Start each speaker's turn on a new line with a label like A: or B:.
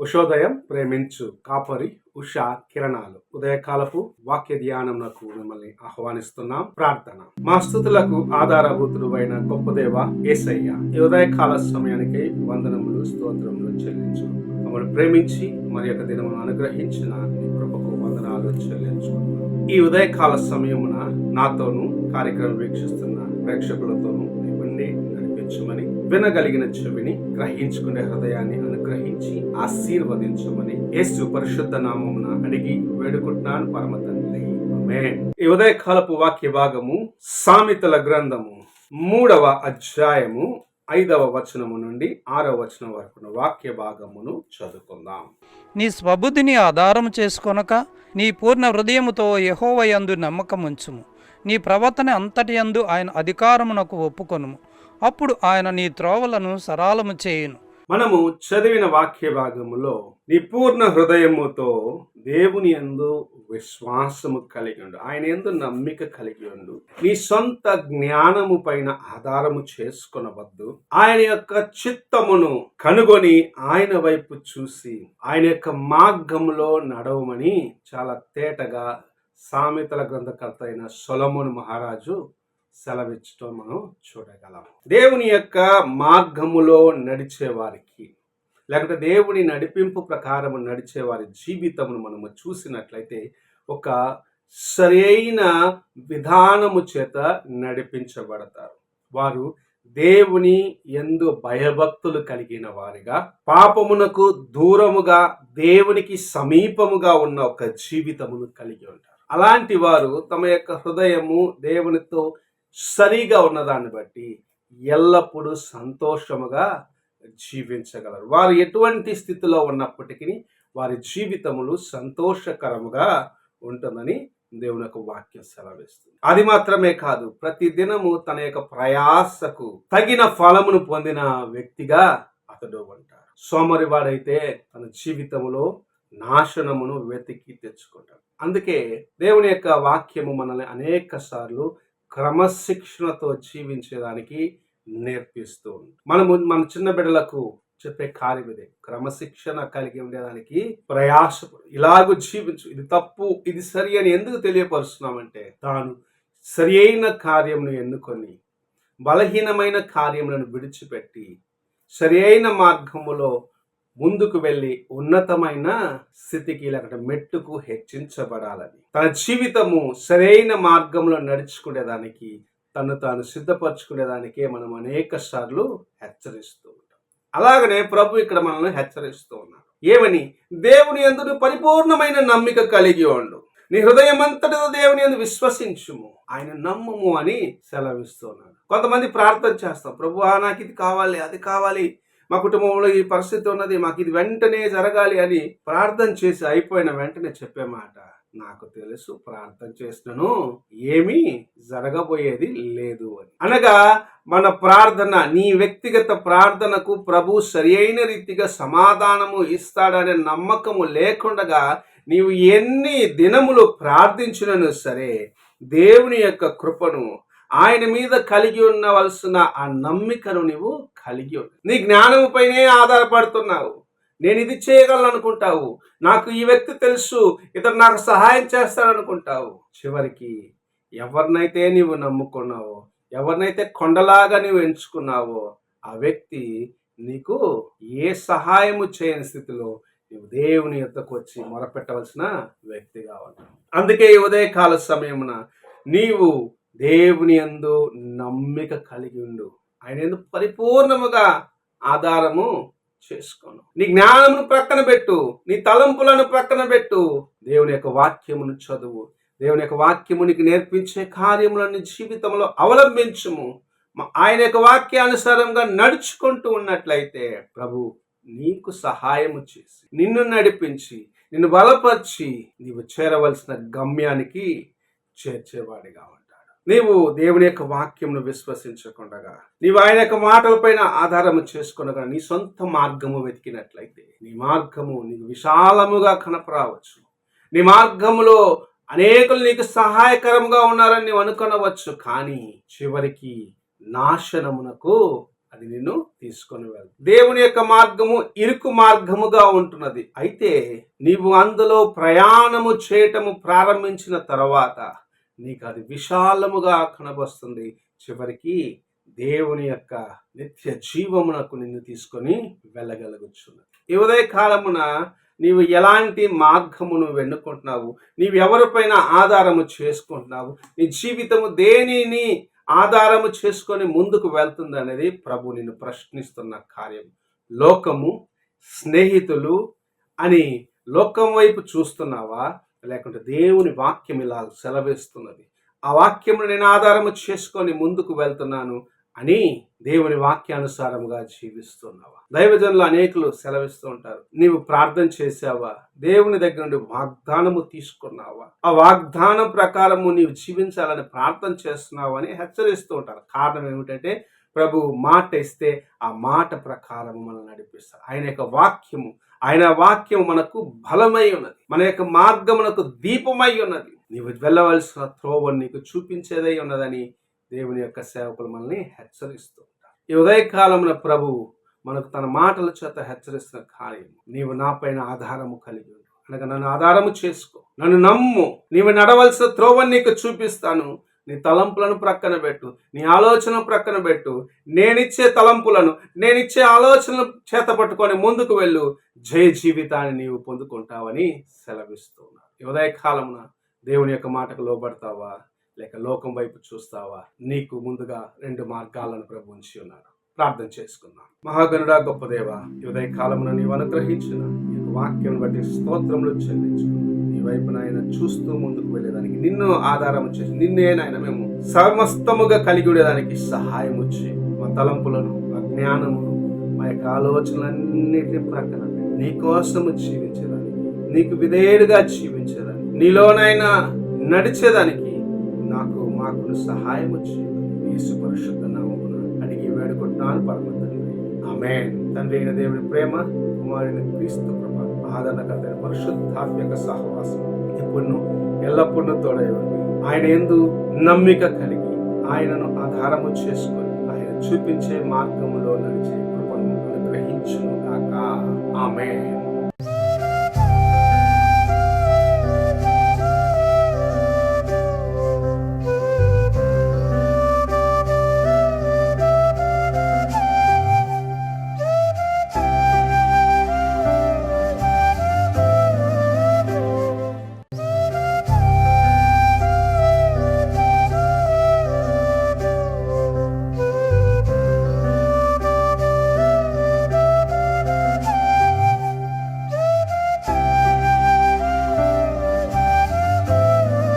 A: ఉషోదయం ప్రేమించు కాపరి ఉషా కిరణాలు ఉదయకాలపు వాక్య ధ్యానమునకు మిమ్మల్ని ఆహ్వానిస్తున్నాం. ప్రార్థన. మా స్థుతులకు ఆధారభూతుడు అయిన గొప్ప దేవ యేసయ్య, ఈ ఉదయకాల సమయానికి వందనములు స్తోత్రములు చెల్లించు. మమ్మల్ని ప్రేమించి మరి యొక్క దినమును అనుగ్రహించిన నీ కృపకు వందనాలు చెల్లించు. ఈ ఉదయకాల సమయమున నాతోనూ కార్యక్రమం వీక్షిస్తున్న ప్రేక్షకులతోనూ నీవుండి నడిపించమని, వినగలిగిన చెవిని, గ్రహించుకునే హృదయాన్ని అనుగ్రహించి ఆశీర్వదించమని యేసు పరిశుద్ధ నామమున అడిగి వేడుకుంటున్నాను పరమ తండ్రి. ఆమేన్. ఈ ఉదయకాలపు వాక్య భాగము సామెతల గ్రంథము 3వ అధ్యాయము 5వ వచనము నుండి 6వ వచనం వరకు వాక్య భాగమును చదువుకుందాం.
B: నీ స్వబుద్ధిని ఆధారము చేసుకొనక నీ పూర్ణ హృదయముతో యెహోవా యందు నమ్మకముంచుము. నీ ప్రవర్తన అంతటి యందు ఆయన అధికారమునకు ఒప్పుకొనుము. అప్పుడు ఆయన నీ త్రోవలను సరళము చేయును.
A: మనము చదివిన వాక్య భాగములో నీ పూర్ణ హృదయముతో దేవుని యందు విశ్వాసము కలిగి ఉండు, ఆయన యందు నమ్మిక కలిగి ఉండు. నీ సొంత జ్ఞానము పైన ఆధారము చేసుకొనవద్దు. ఆయన యొక్క చిత్తమును కనుగొని ఆయన వైపు చూసి ఆయన యొక్క మార్గములో నడవమని చాలా తేటగా సామెతల గ్రంథకర్త అయిన సొలొమోను మహారాజు సెలవిచ్చటం మనం చూడగలం. దేవుని యొక్క మార్గములో నడిచే వారికి, లేకపోతే దేవుని నడిపింపు ప్రకారము నడిచే వారి జీవితమును మనము చూసినట్లయితే ఒక సరైన విధానము చేత నడిపించబడతారు. వారు దేవుని యందు భయభక్తులు కలిగిన వారిగా, పాపమునకు దూరముగా దేవునికి సమీపముగా ఉన్న ఒక జీవితమును కలిగి ఉంటారు. అలాంటి వారు తమ యొక్క హృదయము దేవునితో సరిగా ఉన్నదాన్ని బట్టి ఎల్లప్పుడూ సంతోషముగా జీవించగలరు. వారు ఎటువంటి స్థితిలో ఉన్నప్పటికీ వారి జీవితములు సంతోషకరముగా ఉంటుందని దేవుని యొక్క వాక్యం సెలవిస్తుంది. అది మాత్రమే కాదు, ప్రతి దినము తన యొక్క ప్రయాసకు తగిన ఫలమును పొందిన వ్యక్తిగా అతడు ఉంటాడు. సోమరివాడైతే తన జీవితములో నాశనమును వెతికి తెచ్చుకుంటాడు. అందుకే దేవుని యొక్క వాక్యము మనల్ని అనేక సార్లు క్రమశిక్షణతో జీవించేదానికి నేర్పిస్తూ ఉంది. మన చిన్న బిడ్డలకు చెప్పే కార్యం ఇదే, క్రమశిక్షణ కలిగి ఉండేదానికి ప్రయాసపడు, ఇలాగూ జీవించు, ఇది తప్పు ఇది సరి అని ఎందుకు తెలియపరుస్తున్నామంటే తాను సరి అయిన కార్యమును ఎన్నుకొని బలహీనమైన కార్యములను విడిచిపెట్టి సరి అయిన మార్గములో ముందుకు వెళ్ళి ఉన్నతమైన స్థితికి లేకపోతే మెట్టుకు హెచ్చించబడాలని, తన జీవితము సరైన మార్గంలో నడుచుకునేదానికి తను తాను సిద్ధపరచుకునేదానికే మనం అనేక సార్లు హెచ్చరిస్తూ ఉంటాం. అలాగనే ప్రభు ఇక్కడ మనల్ని హెచ్చరిస్తూ ఉన్నాడు. ఏమని? దేవుని యందు పరిపూర్ణమైన నమ్మిక కలిగి ఉండు, నీ హృదయం అంతటితో దేవుని యందు విశ్వసించుము, ఆయన నమ్ముము అని సెలవిస్తున్నాడు. కొంతమంది ప్రార్థన చేస్తాం, ప్రభు నాకు ఇది కావాలి అది కావాలి, మా కుటుంబంలో ఈ పరిస్థితి ఉన్నది, మాకు ఇది వెంటనే జరగాలి అని ప్రార్థన చేసి అయిపోయిన వెంటనే చెప్పే మాట, నాకు తెలుసు ప్రార్థన చేసినను ఏమీ జరగబోయేది లేదు అని. అనగా మన ప్రార్థన, నీ వ్యక్తిగత ప్రార్థనకు ప్రభు సరి అయిన రీతిగా సమాధానము ఇస్తాడనే నమ్మకము లేకుండా నీవు ఎన్ని దినములు ప్రార్థించినను సరే దేవుని యొక్క కృపను, ఆయన మీద కలిగి ఉండవలసిన ఆ నమ్మికను నీవు కలిగి ఉన్నావు. నీ జ్ఞానము పైనే ఆధారపడుతున్నావు. నేను ఇది చేయగలను అనుకుంటావు, నాకు ఈ వ్యక్తి తెలుసు, ఇతను నాకు సహాయం చేస్తాడనుకుంటావు. చివరికి ఎవరినైతే నీవు నమ్ముకున్నావో, ఎవరినైతే కొండలాగా నీవు ఎంచుకున్నావో ఆ వ్యక్తి నీకు ఏ సహాయము చేయని స్థితిలో నీవు దేవుని యొద్దకు వచ్చి మొరపెట్టవలసిన వ్యక్తిగా ఉన్నావు. అందుకే ఈ ఉదయకాల సమయమున నీవు దేవుని యందు నమ్మిక కలిగి ఉండు, ఆయన యందు పరిపూర్ణముగా ఆధారము చేసుకోను. నీ జ్ఞానమును ప్రక్కన పెట్టు, నీ తలంపులను ప్రక్కన పెట్టు, దేవుని యొక్క వాక్యమును చదువు, దేవుని యొక్క వాక్యము నీకు నేర్పించే కార్యములను జీవితంలో అవలంబించుము. ఆయన యొక్క వాక్యానుసారంగా నడుచుకుంటూ ఉన్నట్లయితే ప్రభు నీకు సహాయము చేసి నిన్ను నడిపించి నిన్ను బలపరిచి నీవు చేరవలసిన గమ్యానికి చేర్చేవాడిగా ఉంటాడు. నీవు దేవుని యొక్క వాక్యమును విశ్వసించకుండా, నీవు ఆయన యొక్క మాటలపైన ఆధారము చేసుకునగా నీ సొంత మార్గము వెతికినట్లయితే నీ మార్గము నీకు విశాలముగా కనపరావచ్చు. నీ మార్గములో అనేకులు నీకు సహాయకరంగా ఉన్నారని నీవు అనుకొనవచ్చు, కానీ చివరికి నాశనమునకు అది నిన్ను తీసుకొని వెళ్తుంది. దేవుని యొక్క మార్గము ఇరుకు మార్గముగా ఉంటున్నది. అయితే నీవు అందులో ప్రయాణము చేయటము ప్రారంభించిన తర్వాత నీకు అది విశాలముగా కనబస్తుంది. చివరికి దేవుని యొక్క నిత్య జీవమునకు నిన్ను తీసుకొని వెళ్ళగలుగుచున్నది. ఈ ఉదయ కాలమున నీవు ఎలాంటి మార్గమును వెన్నుకుంటున్నావు? నీవు ఎవరిపైన ఆధారము చేసుకుంటున్నావు? నీ జీవితము దేనిని ఆధారము చేసుకొని ముందుకు వెళ్తుంది అనేది ప్రభు నిన్ను ప్రశ్నిస్తున్న కార్యం. లోకము, స్నేహితులు అని లోకం వైపు చూస్తున్నావా, లేకుంటే దేవుని వాక్యం ఇలా సెలవిస్తున్నది, ఆ వాక్యమును నేను ఆధారము చేసుకొని ముందుకు వెళ్తున్నాను అని దేవుని వాక్యానుసారముగా జీవిస్తున్నావా? దైవజనులు అనేకులు సెలవిస్తూ ఉంటారు. నీవు ప్రార్థన చేసావా? దేవుని దగ్గర నుండి వాగ్దానము తీసుకున్నావా? ఆ వాగ్దానం ప్రకారము నీవు జీవించాలని ప్రార్థన చేస్తున్నావు అని హెచ్చరిస్తూ ఉంటారు. కారణం ఏమిటంటే ప్రభు మాట ఇస్తే ఆ మాట ప్రకారం మనల్ని నడిపిస్తారు. ఆయన వాక్యము మనకు బలమై ఉన్నది, మన యొక్క మార్గమునకు దీపమై ఉన్నది. నీవు వెళ్ళవలసిన త్రోవను నీకు చూపించేదై ఉన్నదని దేవుని యొక్క సేవకులు మనల్ని హెచ్చరిస్తూ ఉంటారు. ఈ ఉదయకాలమున ప్రభు మనకు తన మాటల చేత హెచ్చరిస్తున్న కార్యం, నీవు నాపైన ఆధారము కలిగి ఉండు, అనగా నన్ను ఆధారము చేసుకో, నన్ను నమ్ము, నీవు నడవలసిన త్రోవను నీకు చూపిస్తాను. నీ తలంపులను ప్రక్కన పెట్టు, నీ ఆలోచన ప్రక్కన పెట్టు, నేనిచ్చే తలంపులను, నేనిచ్చే ఆలోచనలు చేత పట్టుకొని ముందుకు వెళ్ళు, జయ జీవితాన్ని నీవు పొందుకుంటావని సెలవిస్తున్నాను. ఈ ఉదయకాలమున దేవుని యొక్క మాటకు లోబడతావా, లేక లోకం వైపు చూస్తావా? నీకు ముందుగా 2 మార్గాలను ప్రభు ఉంచి ఉన్నారు. ప్రార్థన చేసుకుందాం. మహాగణుడా, గొప్ప దేవ, ఈ ఉదయ కాలమున నీవు అనుగ్రహించిన ఈ వాక్యం బట్టి స్తోత్రములు చెల్లించుకుని నీ వైపున ఆయన చూస్తూ ముందుకు వెళ్ళేదానికి, నిన్ను ఆధారం చేసి నిన్నే నాయన మేము సమస్తముగా కలిగి ఉండేదానికి సహాయం వచ్చి, మా తలంపులను, మా జ్ఞానమును, మా యొక్క ఆలోచనలన్నిటిని ప్రక్కన నీ కోసము జీవించేదానికి, నీకు విధేయుడిగా జీవించేదానికి, నీలోనైనా నడిచేదానికి మాకు సహాయం వచ్చి యేసు పరిశుద్ధ నామమున అడిగి వేడుకుంటున్నాను పరమ తండ్రి. ఆమేన్. తండ్రి అయిన దేవుని ప్రేమ, కుమారుని క్రీస్తు కృప, ఆదరణకర్త పరిశుద్ధాత్మక సహవాసం ఇప్పుడు ఎల్లప్పుడూ తోడై ఉంది. ఆయన యందు నమ్మిక కలిగి ఆయనను ఆధారము చేసుకొని ఆయన చూపించే మార్గములో నడిచే కృపను అనుగ్రహించును గాక. ఆమేన్.